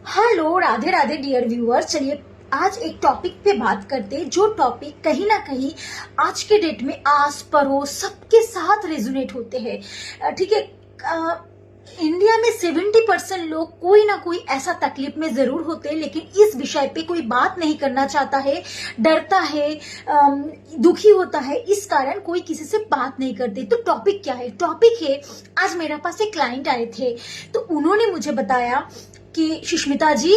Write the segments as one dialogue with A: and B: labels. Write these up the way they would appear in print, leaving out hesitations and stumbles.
A: Hello, Radhe Radhe dear viewers. चलिए आज एक टॉपिक पे बात करते हैं, जो टॉपिक कहीं ना कहीं आज के डेट में आस पड़ोस सबके साथ रेजोनेट होते हैं। ठीक है, इंडिया में 70% लोग कोई ना कोई ऐसा तकलीफ में जरूर होते हैं, लेकिन इस विषय पे कोई बात नहीं करना चाहता है, डरता है, दुखी होता है। इस कारण कोई किसी से बात नहीं करते। तो टॉपिक क्या है? टॉपिक है, आज मेरे पास एक क्लाइंट आए थे, तो उन्होंने मुझे बताया कि सुष्मिता जी,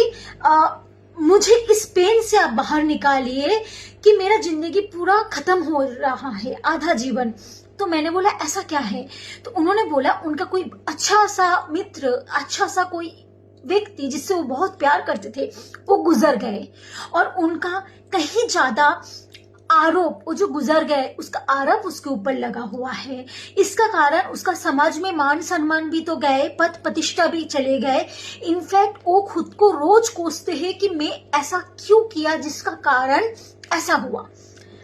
A: मुझे इस पेन से आप बाहर निकालिए कि मेरा जिंदगी पूरा खत्म हो रहा है, आधा जीवन। तो मैंने बोला ऐसा क्या है? तो उन्होंने बोला उनका कोई अच्छा सा मित्र, अच्छा सा कोई व्यक्ति जिससे वो बहुत प्यार करते थे, वो गुजर गए और उनका कहीं ज्यादा आरोप, वो जो गुजर गए उसका आरोप उसके ऊपर लगा हुआ है। इसका कारण उसका समाज में मान सम्मान भी तो गए, पद प्रतिष्ठा भी चले गए। इनफैक्ट वो खुद को रोज कोसते हैं कि मैं ऐसा क्यों किया जिसका कारण ऐसा हुआ।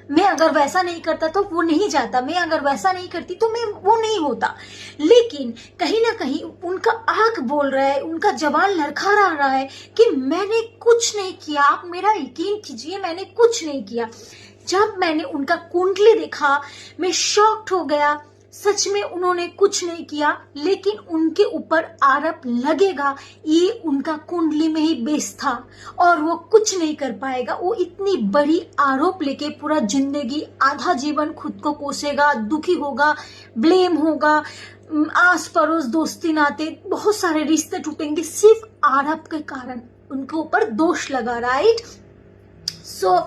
A: मैं अगर वैसा नहीं करता तो वो नहीं जाता, मैं अगर वैसा नहीं करती तो मैं वो नहीं होता। लेकिन कहीं ना कहीं उनका आंख बोल रहा है, उनका जवान लड़खड़ा रहा है कि मैंने कुछ नहीं किया। आप मेरा यकीन कीजिए, मैंने कुछ नहीं किया। जब मैंने उनका कुंडली देखा मैं शॉक्ड हो गया। सच में उन्होंने कुछ नहीं किया, लेकिन उनके ऊपर आरोप लगेगा ये उनका कुंडली में ही बेस था और वो कुछ नहीं कर पाएगा। वो इतनी बड़ी आरोप लेके पूरा जिंदगी, आधा जीवन खुद को कोसेगा, दुखी होगा, ब्लेम होगा, आस पड़ोस, दोस्ती नाते, बहुत सारे रिश्ते टूटेंगे सिर्फ आरोप के कारण। उनके ऊपर दोष लगा, राइट? सो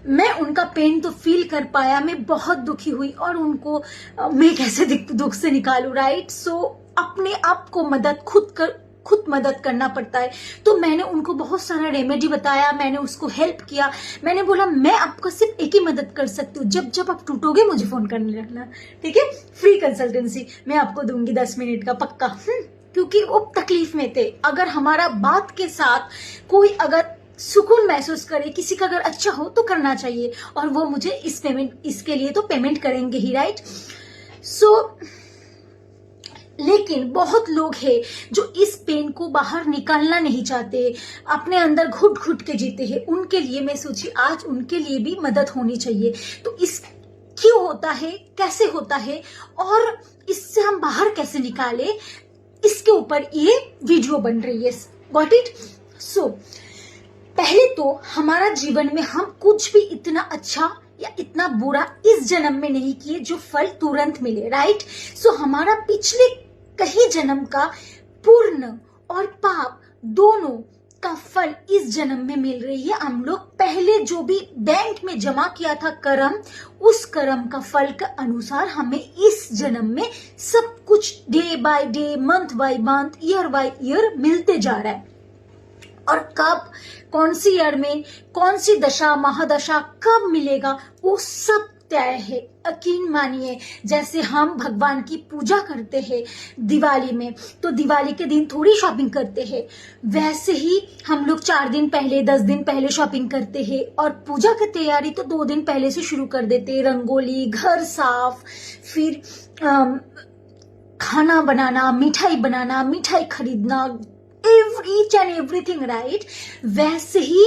A: मैं उनका पेन तो फील कर पाया, मैं बहुत दुखी हुई और उनको मैं कैसे दुख से निकालूं, राइट? सो अपने आप को खुद मदद करना पड़ता है। तो मैंने उनको बहुत सारा रेमेडी बताया, मैंने उसको हेल्प किया। मैंने बोला मैं आपको सिर्फ एक ही मदद कर सकती हूँ, जब जब आप टूटोगे मुझे फोन करने रखना, ठीक है? फ्री कंसल्टेंसी मैं आपको दूंगी 10 मिनट का पक्का। क्योंकि वो तकलीफ में थे। अगर हमारा बात के साथ कोई अगर सुकून महसूस करे, किसी का अगर अच्छा हो तो करना चाहिए, और वो मुझे इसके लिए तो पेमेंट करेंगे ही, राइट? सो लेकिन बहुत लोग हैं जो इस पेन को बाहर निकालना नहीं चाहते, अपने अंदर घुट घुट के जीते हैं। उनके लिए मैं सोची आज उनके लिए भी मदद होनी चाहिए। तो इस क्यों होता है, कैसे होता है और इससे हम बाहर कैसे निकाले, इसके ऊपर ये वीडियो बन रही है। Got it? सो पहले तो हमारा जीवन में हम कुछ भी इतना अच्छा या इतना बुरा इस जन्म में नहीं किए जो फल तुरंत मिले, राइट? सो हमारा पिछले कई जन्म का पुण्य और पाप दोनों का फल इस जन्म में मिल रही है। हम लोग पहले जो भी बैंक में जमा किया था कर्म, उस कर्म का फल के अनुसार हमें इस जन्म में सब कुछ day by day, month by month, year by year मिलते जा रहा है। और कब, कौन सी ईयर में, कौन सी दशा महादशा कब मिलेगा, वो सब तय है। यकीन मानिए, जैसे हम भगवान की पूजा करते हैं दिवाली में, तो दिवाली के दिन थोड़ी शॉपिंग करते हैं, वैसे ही हम लोग 4 दिन पहले, 10 दिन पहले शॉपिंग करते हैं। और पूजा की तैयारी तो 2 दिन पहले से शुरू कर देते हैं। रंगोली, घर साफ, फिर खाना बनाना, मिठाई खरीदना, ईच एंड एवरीथिंग, राइट? वैसे ही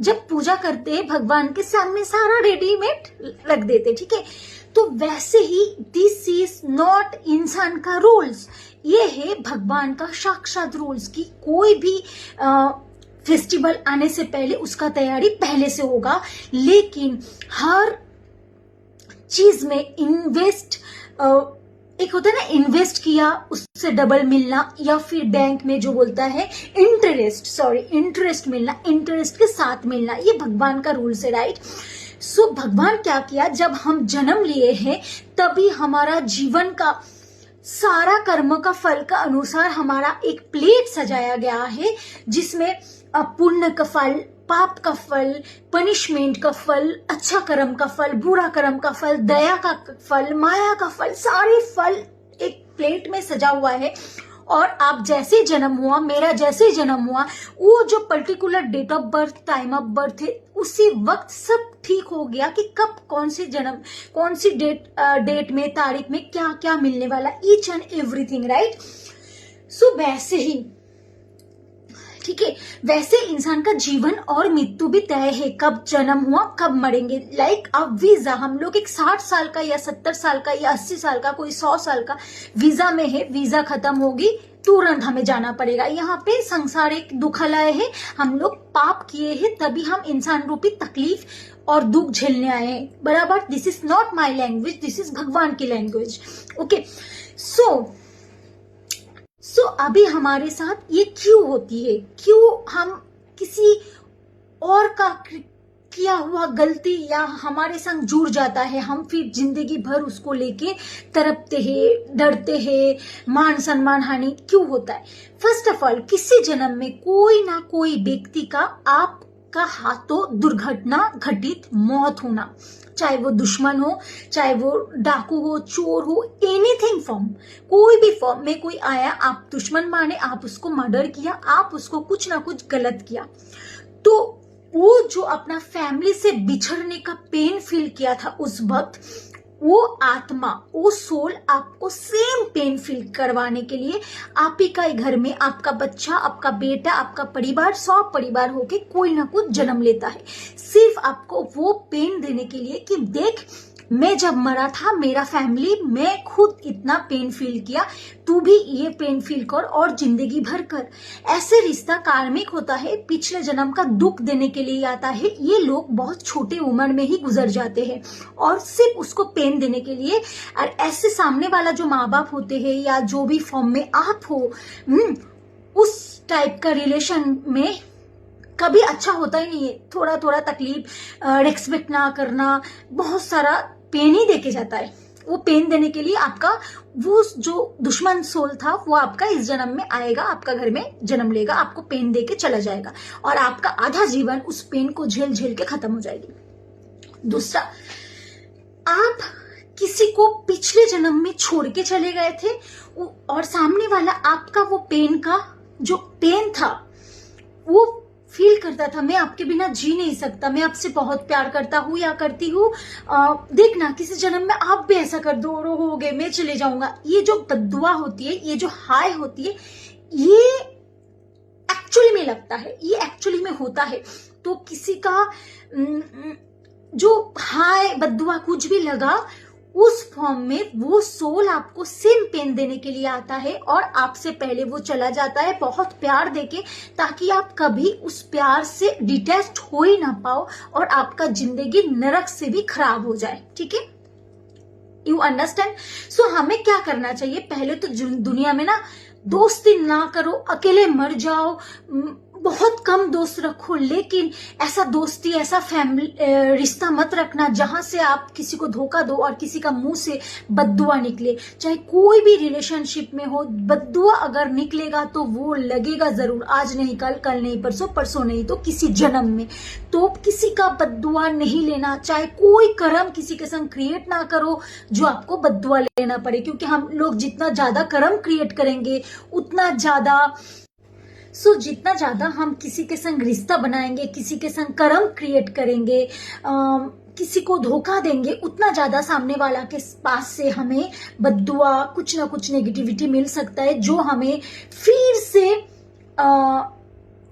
A: जब पूजा करते हैं भगवान के सामने सारा रेडीमेड रख देते, ठीक है? तो वैसे ही दिस इज नॉट इंसान का रूल्स, ये है भगवान का साक्षात रूल्स की कोई भी फेस्टिवल आने से पहले उसका तैयारी पहले से होगा। लेकिन हर चीज में इन्वेस्ट, एक होता है ना, इन्वेस्ट किया उससे डबल मिलना, या फिर बैंक में जो बोलता है इंटरेस्ट मिलना, इंटरेस्ट के साथ मिलना, ये भगवान का रूल्स है, राइट? सो भगवान क्या किया, जब हम जन्म लिए हैं तभी हमारा जीवन का सारा कर्म का फल का अनुसार हमारा एक प्लेट सजाया गया है, जिसमें पुण्य का फल, पाप का फल, पनिशमेंट का फल, अच्छा कर्म का फल, बुरा कर्म का फल, दया का फल, माया का फल, सारे फल एक प्लेट में सजा हुआ है। और आप जैसे जन्म हुआ, मेरा जैसे जन्म हुआ, वो जो particular date of birth, time of birth है, उसी वक्त सब ठीक हो गया कि कब कौन से जन्म, कौन सी डेट में, तारीख में क्या क्या मिलने वाला, ईच एंड एवरीथिंग, राइट? सो वैसे ही ठीक है। वैसे इंसान का जीवन और मृत्यु भी तय है, कब जन्म हुआ कब मरेंगे। लाइक अब वीजा, हम लोग एक 60 साल का या 70 साल का या 80 साल का, कोई 100 साल का वीजा में है, वीजा खत्म होगी तुरंत हमें जाना पड़ेगा। यहाँ पे संसार एक दुखलय है, हम लोग पाप किए हैं तभी हम इंसान रूपी तकलीफ और दुख झेलने आए हैं, बराबर। This is not my language, this is भगवान की लैंग्वेज। ओके, सो अभी हमारे साथ ये क्यों होती है, क्यों हम किसी और का किया हुआ गलती या हमारे संग जुड़ जाता है, हम फिर जिंदगी भर उसको लेके तड़पते हैं, डरते हैं, मान सम्मान हानि क्यों होता है। फर्स्ट ऑफ ऑल, किसी जन्म में कोई ना कोई व्यक्ति का आपका हाथों दुर्घटना घटित मौत होना, चाहे वो दुश्मन हो, चाहे वो डाकू हो, चोर हो, एनीथिंग फॉर्म, कोई भी फॉर्म में कोई आया, आप दुश्मन माने, आप उसको मर्डर किया, आप उसको कुछ ना कुछ गलत किया, तो वो जो अपना फैमिली से बिछड़ने का पेन फील किया था उस वक्त, वो आत्मा, वो सोल आपको सेम पेन फील करवाने के लिए आप ही का घर में आपका बच्चा, आपका बेटा, आपका परिवार, 100 परिवार होके कोई ना कुछ जन्म लेता है, सिर्फ आपको वो पेन देने के लिए कि देख, मैं जब मरा था मेरा फैमिली, मैं खुद इतना पेन फील किया, तू भी ये पेन फील कर और जिंदगी भर कर। ऐसे रिश्ता कार्मिक होता है, पिछले जन्म का दुख देने के लिए आता है। ये लोग बहुत छोटे उम्र में ही गुजर जाते हैं और सिर्फ उसको पेन देने के लिए। और ऐसे सामने वाला जो माँ बाप होते हैं या जो भी फॉर्म में आप हो, उस टाइप का रिलेशन में कभी अच्छा होता ही नहीं है। थोड़ा थोड़ा तकलीफ, रिस्पेक्ट ना करना, बहुत सारा पेन ही देके जाता है। वो पेन देने के लिए आपका वो जो दुश्मन सोल था वो आपका इस जन्म में आएगा, आपका घर में जन्म लेगा, आपको पेन देके चला जाएगा और आपका आधा जीवन उस पेन को झेल झेल के खत्म हो जाएगी। दूसरा, आप किसी को पिछले जन्म में छोड़ के चले गए थे और सामने वाला आपका वो पेन का जो पेन था वो फील करता था, मैं आपके बिना जी नहीं सकता, मैं आपसे बहुत प्यार करता हूँ या करती हूँ, देखना किसी जन्म में आप भी ऐसा कर दो, रहोगे, मैं चले जाऊंगा। ये जो बद्दुआ होती है, ये जो हाय होती है, ये एक्चुअली में लगता है, ये एक्चुअली में होता है। तो किसी का जो हाय बद्दुआ कुछ भी लगा, उस फॉर्म में वो सोल आपको सेम पेन देने के लिए आता है और आपसे पहले वो चला जाता है बहुत प्यार देके, ताकि आप कभी उस प्यार से डिटैच हो ही ना पाओ और आपका जिंदगी नरक से भी खराब हो जाए। ठीक है, यू अंडरस्टैंड। सो हमें क्या करना चाहिए, पहले तो दुनिया में ना दोस्ती ना करो, अकेले मर जाओ, बहुत कम दोस्त रखो, लेकिन ऐसा दोस्ती, ऐसा फैमिली रिश्ता मत रखना जहां से आप किसी को धोखा दो और किसी का मुंह से बद्दुआ निकले। चाहे कोई भी रिलेशनशिप में हो, बद्दुआ अगर निकलेगा तो वो लगेगा जरूर, आज नहीं कल, कल नहीं परसों, परसों नहीं तो किसी जन्म में। तो किसी का बद्दुआ नहीं लेना, चाहे कोई कर्म किसी के संग क्रिएट ना करो जो आपको बद्दुआ लेना पड़े, क्योंकि हम लोग जितना ज्यादा कर्म क्रिएट करेंगे उतना ज्यादा जितना ज्यादा हम किसी के संग रिश्ता बनाएंगे, किसी के संग कर्म क्रिएट करेंगे, किसी को धोखा देंगे, उतना ज्यादा सामने वाला के पास से हमें बद्दुआ, कुछ ना कुछ नेगेटिविटी मिल सकता है, जो हमें फिर से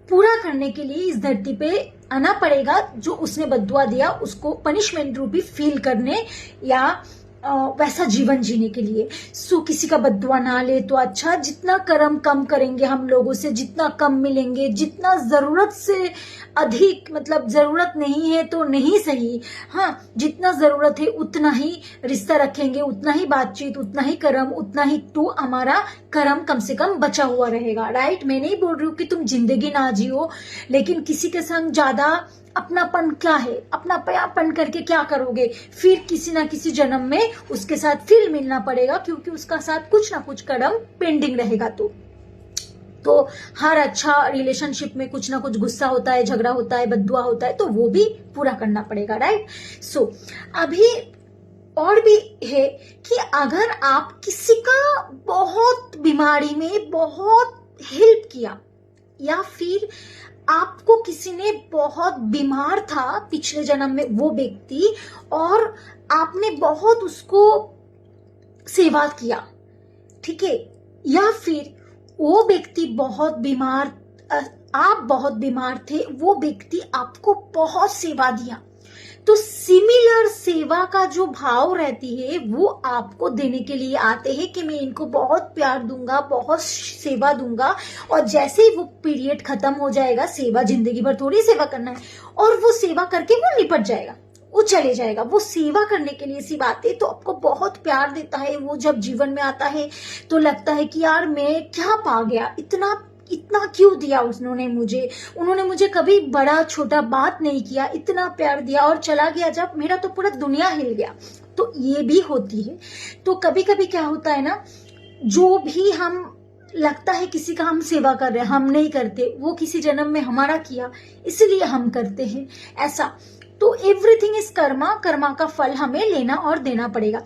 A: पूरा करने के लिए इस धरती पे आना पड़ेगा। जो उसने बद्दुआ दिया उसको पनिशमेंट रूपी फील करने या वैसा जीवन जीने के लिए। सो किसी का बद्दुआ ना ले तो अच्छा। जितना कर्म कम करेंगे हम लोगों से, जितना कम मिलेंगे, जितना जरूरत से अधिक, मतलब जरूरत नहीं है तो नहीं सही, हाँ जितना जरूरत है उतना ही रिश्ता रखेंगे, उतना ही बातचीत, उतना ही कर्म, उतना ही तो हमारा कर्म कम से कम बचा हुआ रहेगा। राइट, मैं नहीं बोल रही हूँ कि तुम जिंदगी ना जियो, लेकिन किसी के संग ज्यादा अपनापन क्या है, अपनापन करके क्या करोगे, फिर किसी ना किसी जन्म में उसके साथ फिर मिलना पड़ेगा, क्योंकि उसका साथ कुछ ना कुछ कर्म पेंडिंग रहेगा। तो हर अच्छा रिलेशनशिप में कुछ ना कुछ गुस्सा होता है, झगड़ा होता है, बद्दुआ होता है, तो वो भी पूरा करना पड़ेगा। राइट, सो अभी और भी है कि अगर आप किसी का बहुत बीमारी में बहुत हेल्प किया, या फिर आपको किसी ने बहुत बीमार था पिछले जन्म में वो व्यक्ति, और आपने बहुत उसको सेवा किया, ठीक है, या फिर वो व्यक्ति बहुत बीमार आप बहुत बीमार थे, वो व्यक्ति आपको बहुत सेवा दिया, तो सिमिलर सेवा का जो भाव रहती है वो आपको देने के लिए आते हैं कि मैं इनको बहुत प्यार दूंगा, बहुत सेवा दूंगा, और जैसे ही वो पीरियड खत्म हो जाएगा, सेवा जिंदगी भर थोड़ी सेवा करना है, और वो सेवा करके वो निपट जाएगा, वो चले जाएगा। वो सेवा करने के लिए सिर्फ आते, तो आपको बहुत प्यार देता है। वो जब जीवन में आता है तो लगता है कि यार मैं क्या पा गया, इतना इतना क्यों दिया उन्होंने मुझे कभी बड़ा छोटा बात नहीं किया, इतना प्यार दिया, और चला गया जब, मेरा तो पूरा दुनिया हिल गया। तो ये भी होती है। तो कभी कभी क्या होता है ना, जो भी हम लगता है किसी का हम सेवा कर रहे हैं, हम नहीं करते, वो किसी जन्म में हमारा किया इसलिए हम करते हैं ऐसा। तो एवरीथिंग इज कर्मा, कर्मा का फल हमें लेना और देना पड़ेगा।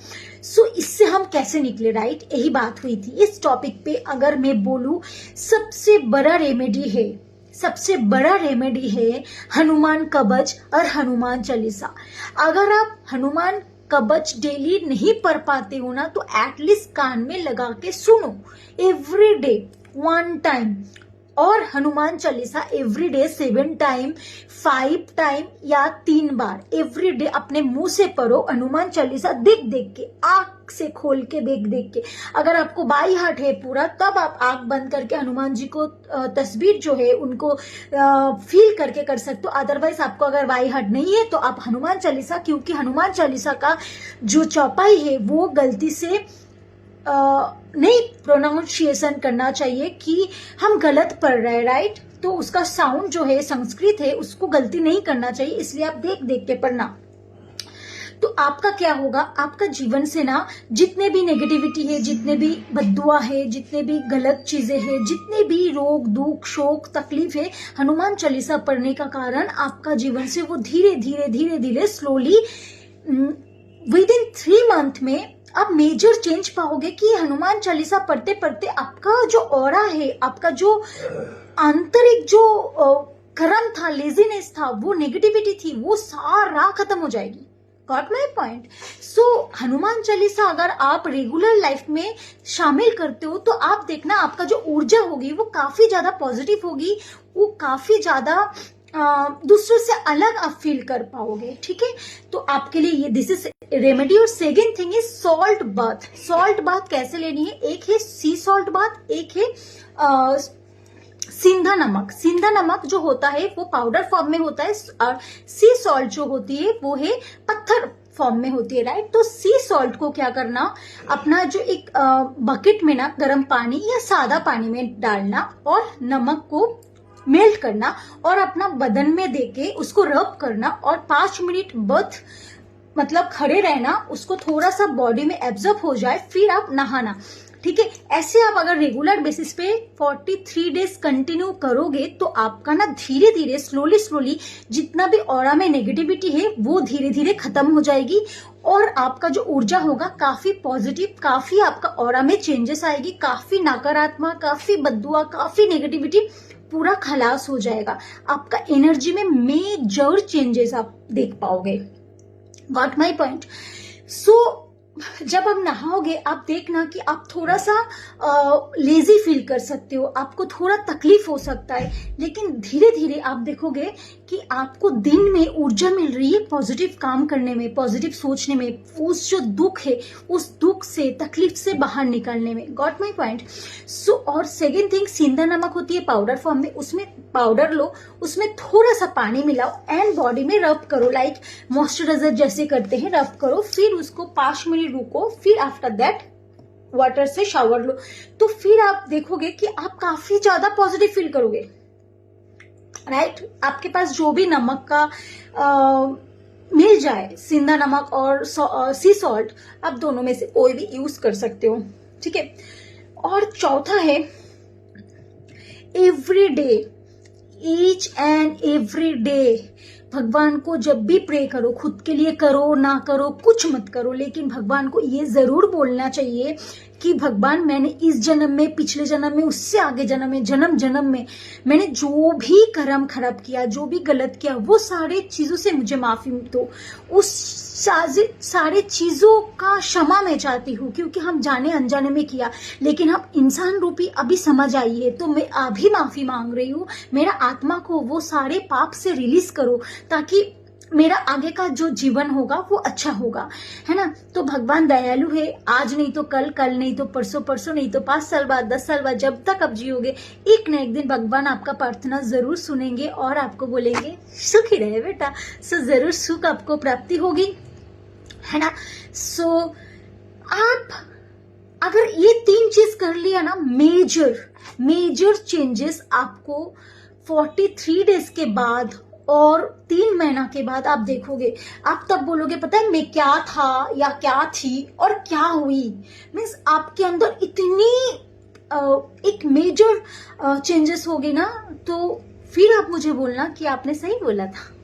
A: सो इससे हम कैसे निकले, राइट? यही बात हुई थी। इस टॉपिक पे अगर मैं बोलूं, सबसे बड़ा रेमेडी है हनुमान कवच और हनुमान चालीसा। अगर आप हनुमान कवच डेली नहीं पढ़ पाते हो ना, तो एटलीस्ट कान में लगा के सुनो एवरी डे 1 टाइम, और Hanuman Chalisa every day 7 time, 5 time या 3 बार एवरी डे अपने मुंह से पढ़ो हनुमान चालीसा, देख देख के, आंख से खोल के देख के। अगर आपको बाई हार्ट है पूरा, तब आप आंख बंद करके हनुमान जी को तस्वीर जो है उनको फील करके कर सकते हो। अदरवाइज आपको अगर बाई हार्ट नहीं है तो आप हनुमान चालीसा, क्योंकि हनुमान चालीसा का जो चौपाई है वो गलती से नहीं प्रोनाउंसिएशन करना चाहिए कि हम गलत पढ़ रहे हैं, राइट? तो उसका साउंड जो है संस्कृत है, उसको गलती नहीं करना चाहिए, इसलिए आप देख देख के पढ़ना। तो आपका क्या होगा, आपका जीवन से ना जितने भी नेगेटिविटी है, जितने भी बद्दुआ है, जितने भी गलत चीजें हैं, जितने भी रोग दुख शोक तकलीफ है, हनुमान चालीसा पढ़ने का कारण आपका जीवन से वो धीरे धीरे स्लोली विद इन 3 मंथ में आप मेजर चेंज पाओगे कि हनुमान चालीसा पढ़ते पढ़ते आपका जो ऑरा है, आपका जो आंतरिक जो कर्म था, लेजीनेस था, वो नेगेटिविटी थी, वो सारा खत्म हो जाएगी। Got my point? So Hanuman Chalisa अगर आप रेगुलर लाइफ में शामिल करते हो, तो आप देखना आपका जो ऊर्जा होगी वो काफी ज्यादा पॉजिटिव होगी, वो काफी ज्यादा दूसरों से अलग आप फील कर पाओगे। ठीक है, तो आपके लिए ये दिस इज रेमेडी। और second thing is salt bath. Salt bath कैसे लेनी है? एक है सी सॉल्ट बाथ, एक है सिंधा नमक। सिंधा नमक जो होता है वो पाउडर फॉर्म में होता है, और सी सॉल्ट जो होती है वो है पत्थर फॉर्म में होती है, राइट? तो सी सॉल्ट को क्या करना, अपना जो एक बकेट में ना गर्म पानी या सादा पानी में डालना, और नमक को मेल्ट करना, और अपना बदन में देके उसको रब करना, और 5 मिनट बथ मतलब खड़े रहना, उसको थोड़ा सा बॉडी में एब्जॉर्ब हो जाए, फिर आप नहाना। ठीक है, ऐसे आप अगर रेगुलर बेसिस पे 43 डेज कंटिन्यू करोगे, तो आपका ना धीरे धीरे स्लोली जितना भी ऑरा में नेगेटिविटी है वो धीरे धीरे खत्म हो जाएगी, और आपका जो ऊर्जा होगा काफी पॉजिटिव, काफी आपका ऑरा में चेंजेस आएगी, काफी नकारात्मक, काफी बद्दुआ, काफी नेगेटिविटी पूरा खलास हो जाएगा। आपका एनर्जी में मेजर चेंजेस आप देख पाओगे। Got my point? सो जब आप नहाओगे, आप देखना कि आप थोड़ा सा लेजी फील कर सकते हो, आपको थोड़ा तकलीफ हो सकता है, लेकिन धीरे धीरे आप देखोगे कि आपको दिन में ऊर्जा मिल रही है पॉजिटिव काम करने में, पॉजिटिव सोचने में, उस जो दुख है उस दुख से, तकलीफ से बाहर निकलने में। Got my point? सो और सेकेंड थिंग, सिंधा नमक होती है पाउडर फॉर्म में, उसमें पाउडर लो, उसमें थोड़ा सा पानी मिलाओ एंड बॉडी में रब करो, लाइक मॉइस्चराइजर जैसे करते हैं, रब करो, फिर उसको 5 मिनट रुको, फिर आफ्टर दैट वाटर से शावर लो। तो फिर आप देखोगे कि आप काफी ज्यादा पॉजिटिव फील करोगे, राइट? आपके पास जो भी नमक का मिल जाए, सिंधा नमक और सी सॉल्ट, आप दोनों में से कोई भी यूज कर सकते हो। ठीक है, और चौथा है every day, each and every day भगवान को जब भी प्रे करो, खुद के लिए करो ना करो कुछ मत करो, लेकिन भगवान को ये जरूर बोलना चाहिए कि भगवान मैंने इस जन्म में, पिछले जन्म में, उससे आगे जन्म में, जन्म जन्म में मैंने जो भी कर्म खराब किया, जो भी गलत किया, वो सारे चीजों से मुझे माफी दो। उस सारे चीजों का क्षमा मैं चाहती हूँ, क्योंकि हम जाने अनजाने में किया, लेकिन हम इंसान रूपी अभी समझ आई है, तो मैं अभी माफी मांग रही हूँ। मेरा आत्मा को वो सारे पाप से रिलीज करो, ताकि मेरा आगे का जो जीवन होगा वो अच्छा होगा, है ना। तो भगवान दयालु है, आज नहीं तो कल, कल नहीं तो परसों, परसों नहीं तो 5 साल बाद, 10 साल बाद, जब तक आप जियोगे, एक न एक दिन भगवान आपका प्रार्थना जरूर सुनेंगे और आपको बोलेंगे सुखी रहे बेटा। सो जरूर सुख आपको प्राप्ति होगी, है ना। सो आप अगर ये 3 चीज कर लिया ना, मेजर चेंजेस आपको 43 डेज के बाद और 3 महीना के बाद आप देखोगे। आप तब बोलोगे पता है मैं क्या था या क्या थी और क्या हुई। मीन्स आपके अंदर इतनी एक मेजर चेंजेस होगी ना, तो फिर आप मुझे बोलना कि आपने सही बोला था।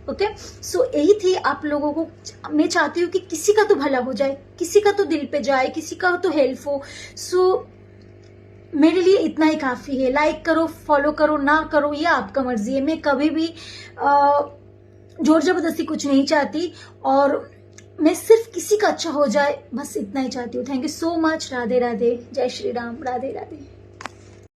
A: ओके, सो यही थी आप लोगों को। मैं चाहती हूँ कि किसी का तो भला हो जाए, किसी का तो दिल पे जाए, किसी का तो हेल्प हो। सो मेरे लिए इतना ही काफी है। लाइक करो, फॉलो करो, ना करो, ये आपका मर्जी है। मैं कभी भी जोर जबरदस्ती कुछ नहीं चाहती, और मैं सिर्फ किसी का अच्छा हो जाए, बस इतना ही चाहती हूँ। Thank you so much. Radhe Radhe, जय श्री राम, राधे राधे।